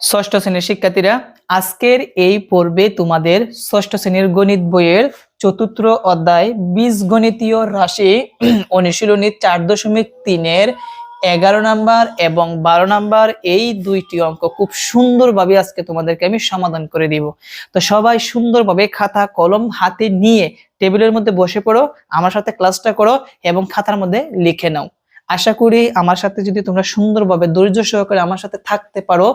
ষষ্ঠ শ্রেণীর শিক্ষার্থীরা, আজকের এই পর্বে তোমাদের ষষ্ঠ শ্রেণীর গণিত বইয়ের চতুর্থ অধ্যায় বীজগণিতীয় রাশি অনুশীলনী 4.3-এর 11 নাম্বার এবং 12 নাম্বার এই দুইটি অঙ্ক খুব সুন্দরভাবে আজকে তোমাদেরকে আমি সমাধান করে দিব। তো সবাই সুন্দরভাবে খাতা কলম হাতে নিয়ে টেবিলের মধ্যে বসে পড়ো, আমার সাথে ক্লাসটা করো এবং খাতার মধ্যে লিখে নাও। আশা করি আমার সাথে যদি তোমরা সুন্দরভাবে ধৈর্য সহকারে আমার সাথে থাকতে পারো,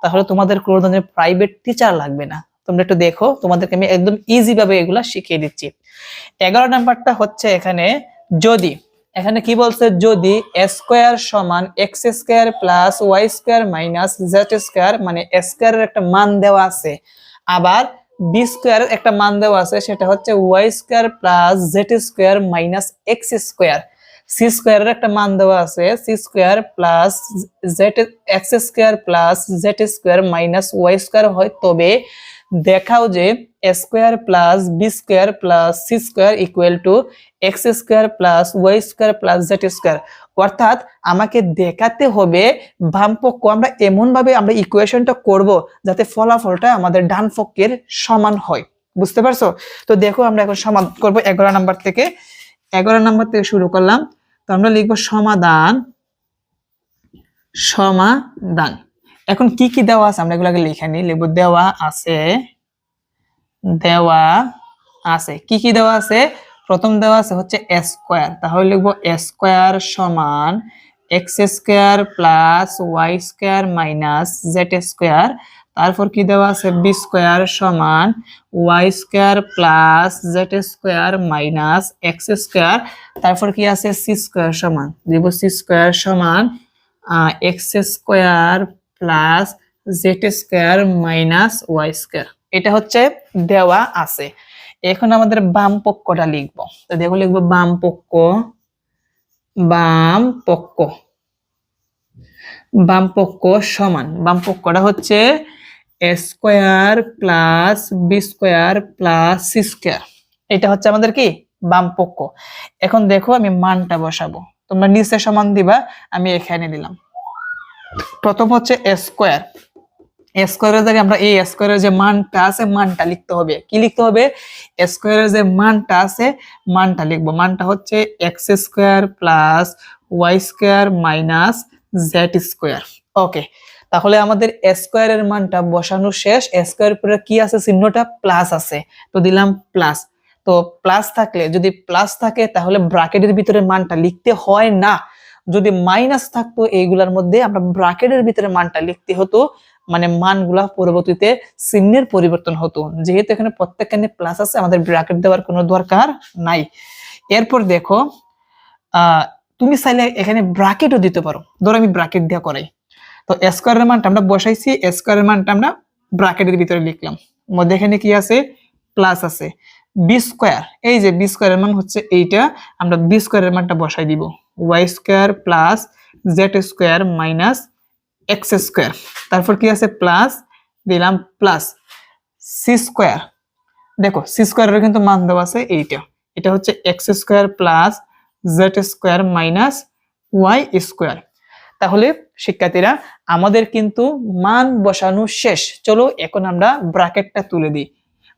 তাহলে তোমাদের কোনো ধরনের প্রাইভেট টিচার লাগবে না। তোমরা একটু দেখো, তোমাদেরকে আমি একদম ইজি ভাবে এগুলা শিখিয়ে দিচ্ছি। 11 নাম্বারটা হচ্ছে এখানে যদি, এখানে কি বলছে, যদি স্কয়ার সমান X square plus Y square minus Z square, মানে স্কয়ারের একটা মান দেওয়া আছে, আবার বি স্কয়ারের একটা মান দেওয়া আছে, সেটা হচ্ছে y square plus Z square minus x square. C স্কয়ারের একটা মান দেওয়া আছে, C square plus z x square plus Z square minus Y square হয়, তবে দেখাও যে square plus B square plus C square equal to x square plus Y square plus Z square. অর্থাৎ আমাকে দেখাতে হবে বাম পক্ষ আমরা এমন ভাবে আমরা ইকুয়েশনটা করব যাতে ফলাফলটা আমাদের ডান পক্ষের সমান হয়। বুঝতে পারছো? তো দেখো, আমরা এখন সমাধান করব 11 নাম্বার থেকে। 11 নাম্বার থেকে শুরু করলাম। তো আমরা লিখবো সমাধান। সমাধান এখন কি কি দেওয়া আছে আমরা এগুলোকে লিখে নিই। লিখবো দেওয়া আছে, দেওয়া আছে। কি কি দেওয়া আছে? প্রথম দেওয়া আছে হচ্ছে স্কয়ার, তাহলে লিখবো স্কয়ার সমান X square plus Y square minus Z square. তারপর কি দেওয়া আছে? বি স্কয়ার সমান Y square plus Z square minus x square. তারপর কি আছে? সি স্কয়ার সমান, দিব সি স্কয়ার সমান X square plus Z square minus Y square. এটা হচ্ছে দেওয়া আছে। এখন আমাদের বাম পক্ষটা লিখবো। তো দেখো, লিখবো বাম পক্ষ। বাম পক্ষ, বাম পক্ষ সমান, বাম পক্ষটা হচ্ছে square plus B square plus C square. এটা হচ্ছে আমাদের কি বাম পক্ষ। এখন দেখো, আমি মানটা বসাবো, তোমরা নিচে সমান দিবা, আমি এখানে দিলাম। প্রথম হচ্ছে স্কয়ার, স্কয়ারের জায়গায় আমরা এই স্কয়ারের যে মানটা আছে মানটা লিখতে হবে। কি লিখতে হবে? স্কয়ারের যে মানটা আছে মানটা লিখবো। মানটা হচ্ছে x square plus Y square minus Z square. Okay, তাহলে আমাদের স্কয়ারের মানটা বসানো শেষ। স্কয়ারের পরে কি আছে? চিহ্নটা প্লাস আছে, তো দিলাম প্লাস। তো প্লাস থাকলে, যদি প্লাস থাকে তাহলে ব্র্যাকেটের ভিতরে মানটা লিখতে হয় না। যদি মাইনাস থাকতো এইগুলার মধ্যে আমরা ব্র্যাকেটের ভিতরে মানটা লিখতে হতো, মানে মানগুলা পরবর্তীতে চিহ্নের পরিবর্তন হতো। যেহেতু এখানে প্রত্যেকখানে প্লাস আছে, আমাদের ব্র্যাকেট দেওয়ার কোনো দরকার নাই। এরপর দেখো, তুমি চাইলে এখানে ব্র্যাকেটও দিতে পারো। ধরো আমি ব্র্যাকেট দেওয়া করাই, তো স্কয়ারের মানটা আমরা বসাইছি, স্কয়ারের মানটা আমরা ব্র্যাকেটের ভিতরে লিখলাম। মধ্যে এখানে কি আছে? প্লাস আছে। বি স্কয়ার, এই যে বি স্কয়ারের মান হচ্ছে এইটা, আমরা বি স্কয়ারের মানটা বসাই দিব। Y square plus Z square minus x square. তারপর কি আছে? প্লাস, দিলাম প্লাস সি স্কয়ার। দেখো, সি স্কয়ারের কিন্তু মান দেওয়া আছে এইটা, এটা হচ্ছে x square plus Z square minus Y square. তাহলে শিক্ষার্থীরা, আমাদের কিন্তু মান বসানো শেষ। চলো এখন আমরা ব্র্যাকেটটা তুলে দিই।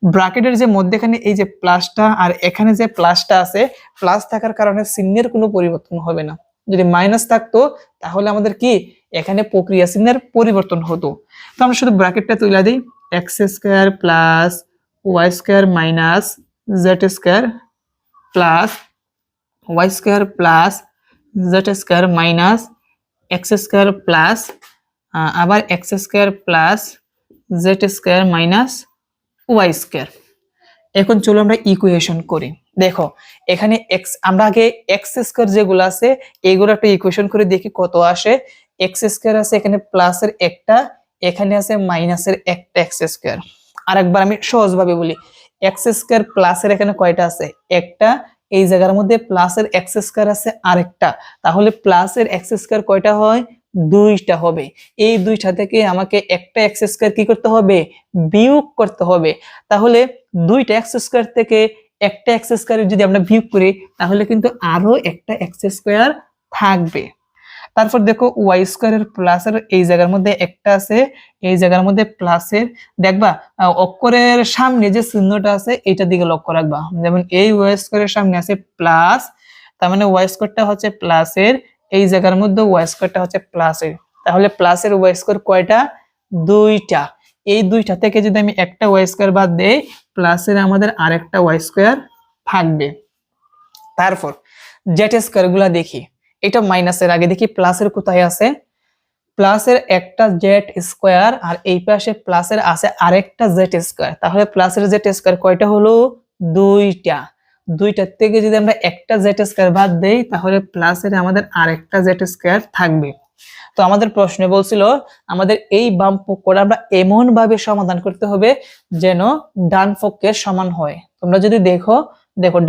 ব্র্যাকেটের যে মধ্যখানে এই যে প্লাসটা আর এখানে যে প্লাসটা আছে, প্লাস থাকার কারণে চিহ্নের কোনো পরিবর্তন হবে না। যদি মাইনাস থাকতো তাহলে আমাদের কি এখানে প্রক্রিয়া চিহ্নের পরিবর্তন হতো। তো আমরা শুধু ব্র্যাকেটটা তুলে দিই। X square plus Y square minus Z square plus Y square plus Z square minus x square plus আবার x square plus Z square minus Y square. এখন চলো আমরা ইকুয়েশন করি। দেখো, এখানে এক্স, আমরা আগে এক্স স্কয়ার যেগুলো আছে এইগুলো একটা ইকুয়েশন করে দেখি কত আসে। এক্স স্কয়ার আছে এখানে প্লাসের একটা, এখানে আছে মাইনাসের একটা এক্স স্কয়ার। আরেকবার আমি সহজভাবে বলি, এক্স স্কয়ার প্লাসের এখানে কয়টা আছে? একটা। এই জায়গার মধ্যে প্লাসের এক্স স্কয়ার আছে আরেকটা, তাহলে প্লাসের এক্স স্কয়ার কয়টা হয়? দুইটা হবে। এই দুইটা থেকে আমাকে একটা এক্স স্কয়ার কি করতে হবে? বিয়োগ করতে হবে। তাহলে দুইটা এক্স স্কয়ার থেকে একটা এক্স স্কয়ার যদি আমরা বিয়োগ করি তাহলে কিন্তু আরো একটা এক্স স্কয়ার থাকবে। তারপর দেখো ওয়াই স্কোয়ারের প্লাসের এই জায়গার মধ্যে একটা আছে, এই জায়গার মধ্যে প্লাসের দেখবা অক্ষরের সামনে যে চিহ্নটা আছে এইটার দিকে লক্ষ্য রাখবা। যেমন এই ওয়াই স্কোয়ারের সামনে আছে প্লাস, তার মানে ওয়াই স্কোয়ারটা হচ্ছে প্লাসের, এই জায়গার মধ্যে ওয়াই স্কোয়ারটা হচ্ছে প্লাসের। তাহলে প্লাসের ওয়াই স্কোয়ার কয়টা? দুইটা। এই দুইটা থেকে যদি আমি একটা ওয়াই স্কোয়ার বাদ দেই, প্লাসের আমাদের আরেকটা ওয়াই স্কোয়ার থাকবে। তারপর জেড স্কোয়ার গুলা দেখি, এটা মাইনাসের আগে দেখি প্লাসের কোথায় আছে। প্লাসের একটা জেড স্কোয়ার আর এই পাশে প্লাসের আছে আরেকটা জেড স্কোয়ার। তাহলে প্লাসের জেড স্কোয়ার কয়টা হলো? দুইটা। দুইটার থেকে যদি আমরা একটা জেড স্কোয়ার বাদ দেই, তাহলে প্লাসের আমাদের আরেকটা জেড স্কোয়ার থাকবে। তো আমাদের প্রশ্নে বলছিল আমাদের এই বাম পক্ষটা আমরা এমন ভাবে সমাধান করতে হবে যেন ডান পক্ষের সমান হয়। তোমরা যদি দেখো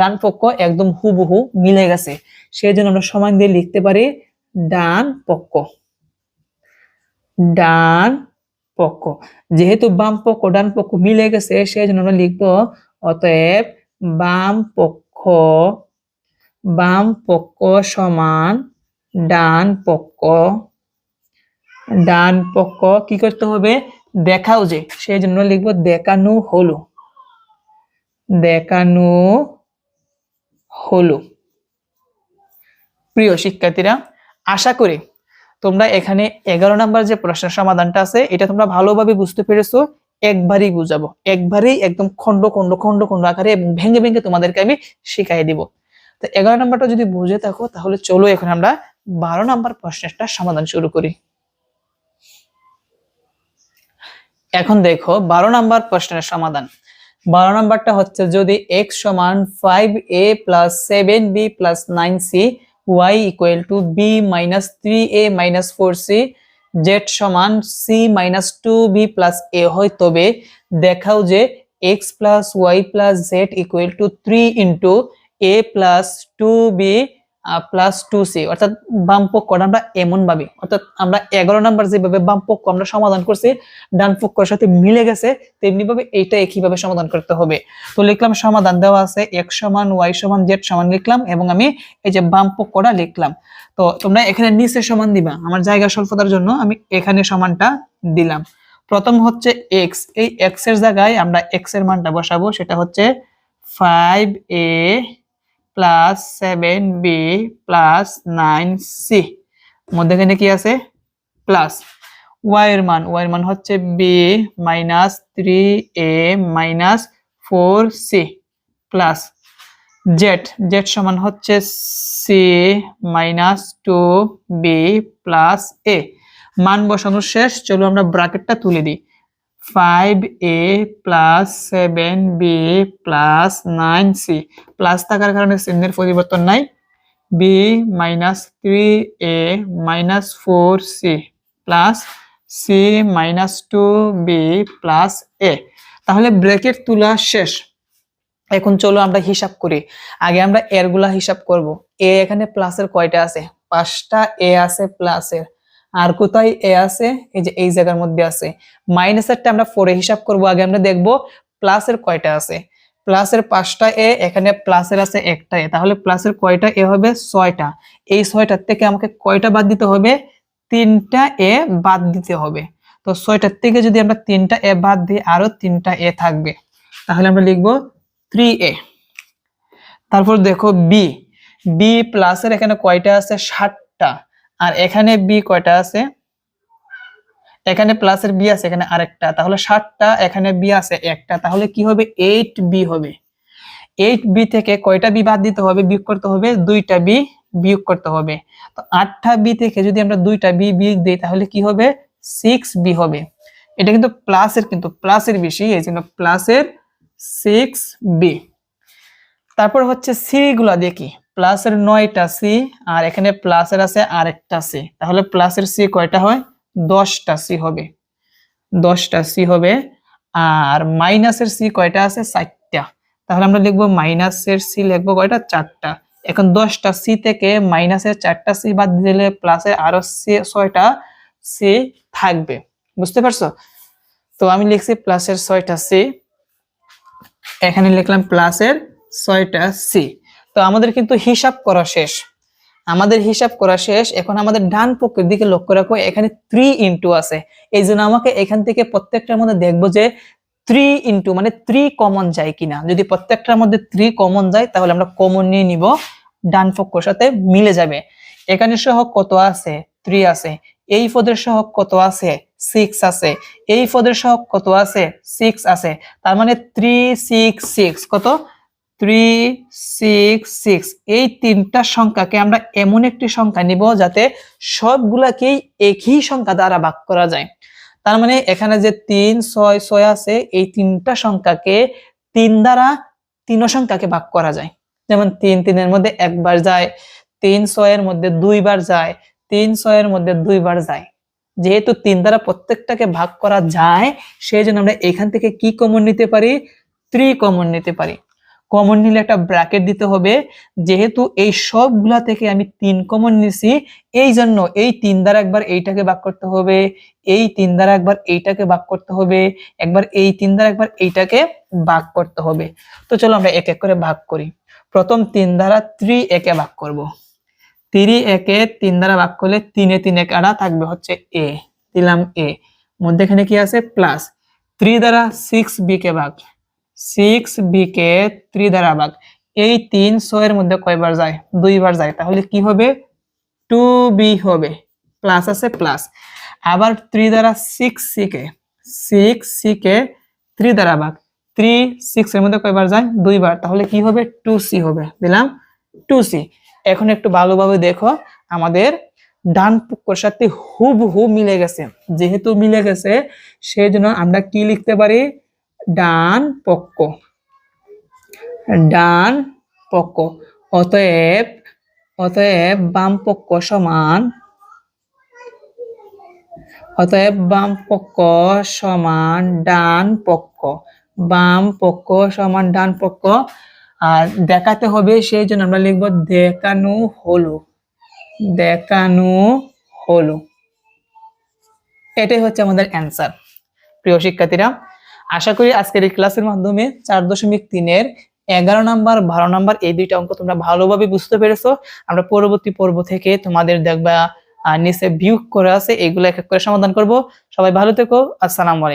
ডান পক্ষ একদম হুবহু মিলে গেছে, সেই জন্য আমরা সমান দিয়ে লিখতে পারি ডান পক্ষ। ডান পক্ষ, যেহেতু বাম পক্ষ ডান পক্ষ মিলে গেছে, সেই জন্য আমরা লিখবো অতএব বাম পক্ষ সমান ডান পক্ষ। ডান পক্ষ কি করতে হবে? দেখাও যে, সেই জন্য লিখবো দেখানো হলো। দেখানো হলো। প্রিয় শিক্ষার্থীরা, আশা করি তোমরা এখানে 11 নম্বর যে প্রশ্নের সমাধানটা আছে এটা তোমরা ভালোভাবে বুঝতে পেরেছো। একবারই বুঝাবো, একবারেই একদম খন্ড খন্ড খন্ড খন্ড আকারে ভেঙে ভেঙে তোমাদেরকে আমি শিখাই দিব। তো 11 নম্বরটা যদি বুঝে থাকো তাহলে চলো এখন আমরা 12 নম্বর প্রশ্নটা সমাধান শুরু করি। এখন দেখো 12 নম্বর প্রশ্নের সমাধান। 12 নম্বরটা হচ্ছে যদি x সমান 5a plus 7b plus 9c y equal to b minus 3a minus 4c z সমান c minus 2b plus a হয়, তবে দেখাও যে x plus y plus z equal to 3 into a plus 2b plus 2c। অর্থাৎ বাম পক্ষটা আমরা এমন ভাবে, অর্থাৎ আমরা 11 নম্বর যেভাবে বাম পক্ষ আমরা সমাধান করছি ডান পক্ষের সাথে মিলে গেছে, তেমনি ভাবে এইটা একইভাবে সমাধান করতে হবে। তো লিখলাম সমাধান দেওয়া আছে x সমান y সমান z সমান লিখলাম, এবং আমি এই যে বাম পক্ষটা লিখলাম। তো তোমরা এখানে নিচে সমান দিবা, আমার জায়গা স্বল্পতার জন্য আমি এখানে সমানটা দিলাম। প্রথম হচ্ছে x, এই x এর জায়গায় আমরা x এর মানটা বসাবো, সেটা হচ্ছে 5a plus 7b plus 9c, মধ্যখানে কি আছে? প্লাস। y এর মান হচ্ছে b minus 3a minus 4c plus z সমান হচ্ছে c minus 2b plus a। মান বসানো শেষ, চলো আমরা ব্র্যাকেটটা তুলে দিই। 5a plus 7b plus 9c, plus থাকার কারণে চিহ্নের পরিবর্তন নাই, b minus 3a minus 4c plus c minus 2b plus a। তাহলে ব্র্যাকেট তোলা শেষ। এখন চলো আমরা হিসাব করি। আগে আমরা এর গুলা হিসাব করব। এ এখানে প্লাসের কয়টা আছে? 5টা এ আছে প্লাসের। আর কোথায় এ আছে? এই যে এই জায়গার মধ্যে আছে। মাইনাসেরটা আমরা পরে হিসাব করব, আগে আমরা দেখব প্লাসের কয়টা আছে। প্লাসের 5টা এ, এখানে প্লাসের আছে একটা এ, তাহলে প্লাসের কয়টা এ হবে? 6টা। এই 6টার থেকে আমাকে কয়টা বাদ দিতে হবে? 3টা এ বাদ দিতে হবে। তো 6টার থেকে যদি আমরা 3টা এ বাদ দিই, আরো 3টা এ থাকবে, তাহলে আমরা লিখবো 3a। তারপর দেখো বি প্লাসের এখানে কয়টা আছে? 60টা। আর এখানে বি কয়টা আছে? এখানে প্লাসের বি আছে এখানে আরেকটা, তাহলে 60টা, এখানে বি আছে একটা, তাহলে কি হবে? 8b হবে। 8b থেকে কয়টা বি বাদ দিতে হবে? বিয়োগ করতে হবে 2টা বি বিয়োগ করতে হবে। তো 8টা বি থেকে যদি আমরা 2টা বি বিয়োগ দিই তাহলে কি হবে? 6b হবে। এটা কিন্তু প্লাসের বেশি, এই জন্য প্লাসের 6b। তারপর হচ্ছে সি গুলা দেখি। প্লাসের 9টা সি, আর এখানে প্লাসের আছে আরেকটা সি, তাহলে প্লাসের সি কয়টা হয়? 10টা সি হবে। 10টা সি হবে। আর মাইনাসের সি কয়টা আছে? 4টা, তাহলে আমরা লিখবো মাইনাসের সি লিখবো কয়টা? 4টা। এখন 10টা সি থেকে মাইনাসের 4টা সি বাদ দিলে প্লাসের আরো 6টা সি থাকবে। বুঝতে পারছো? তো আমি লিখছি প্লাসের 6টা সি, এখানে লিখলাম প্লাসের 6টা সি। তো আমাদের কিন্তু হিসাব করা শেষ। আমাদের হিসাব করা শেষ। এখন আমাদের ডান পক্ষের দিকে লক্ষ্য রাখো, এখানে 3 ইনটু আছে। এই জন্য আমাকে এখান থেকে প্রত্যেকটার মধ্যে দেখবো যে 3 ইনটু মানে 3 কমন যায় কিনা। যদি প্রত্যেকটার মধ্যে 3 কমন যায় তাহলে আমরা কমন নিয়ে নিব, ডান পক্ষের সাথে মিলে যাবে। এখানে সহগ কত আছে? 3 আছে। এই পদের সহগ কত আছে? 6 আছে। এই পদের সহগ কত আছে? 6 আছে। তার মানে 3 6 6 কত? 3 6 6। এই তিনটা সংখ্যাকে আমরা এমন একটি সংখ্যা নিব যাতে সবগুলাকেই একই সংখ্যা দ্বারা ভাগ করা যায়। তার মানে এখানে যে 3 6 6 আছে, এই তিনটা সংখ্যাকে 3 দ্বারা তিন সংখ্যাকে ভাগ করা যায়। যেমন 3 3 এর মধ্যে একবার যায়, 3 6 এর মধ্যে দুইবার যায়, 3 6 এর মধ্যে দুইবার যায়। যেহেতু 3 দ্বারা প্রত্যেকটাকে ভাগ করা যায়, সেই জন্য আমরা এখান থেকে কি কমন নিতে পারি? 3 কমন নিতে পারি। কমন নিলে একটা ব্র্যাকেট দিতে হবে, যেহেতু এই সবগুলা থেকে আমি 3 কমন নিছি, এই জন্য এই 3 দ্বারা একবার এইটাকে ভাগ করতে হবে, এই 3 দ্বারা একবার এইটাকে ভাগ করতে হবে, একবার এই 3 দ্বারা একবার এইটাকে ভাগ করতে হবে। তো চলো আমরা এক এক করে ভাগ করি। প্রথম 3 দ্বারা 3 একে ভাগ করব। 3 একে 3 দ্বারা ভাগ করলে 3 এ 3 কাটা থাকবে হচ্ছে a, দিলাম a। মধ্যখানে কি আছে? প্লাস। 3 দ্বারা 6b কে ভাগ, 6b কে 3 দ্বারা ভাগ। এই 3 6 এর মধ্যে কয়বার যায়? দুইবার যায়। তাহলে কি হবে? 2b হবে। প্লাস আছে প্লাস। আবার 3 দ্বারা 6c কে 3 দ্বারা ভাগ। 3 6 এর মধ্যে কয়বার যায়? দুইবার। তাহলে কি হবে? 2c হবে। দিলাম 2c। এখন একটু ভালোভাবে দেখো, আমাদের ডান পক্ষের সাথে হুবহু মিলে গেছে। যেহেতু মিলে গেছে, সেই জন্য আমরা কি লিখতে পারি? ডান পক্ষ। ডান পক্ষ। অতএব বাম পক্ষ সমান, অতএব বাম পক্ষ সমান ডান পক্ষ। বাম পক্ষ সমান ডান পক্ষ। আর দেখাতে হবে, সেই জন্য আমরা লিখব দেখানো হলো। দেখানো হলো। এটাই হচ্ছে আমাদের অ্যান্সার। প্রিয় শিক্ষার্থীরা, আশা করি আজকের এই ক্লাসের মাধ্যমে 4.3 এর 11 নাম্বার 12 নাম্বার এই দুইটা অঙ্ক তোমরা ভালোভাবে বুঝতে পেরেছো। আমরা পরবর্তী পর্ব থেকে তোমাদের দেখবা নিচে বিয়োগ করে আছে, এগুলো এক এক করে সমাধান করব। সবাই ভালো থেকো। আসসালামু আলাইকুম।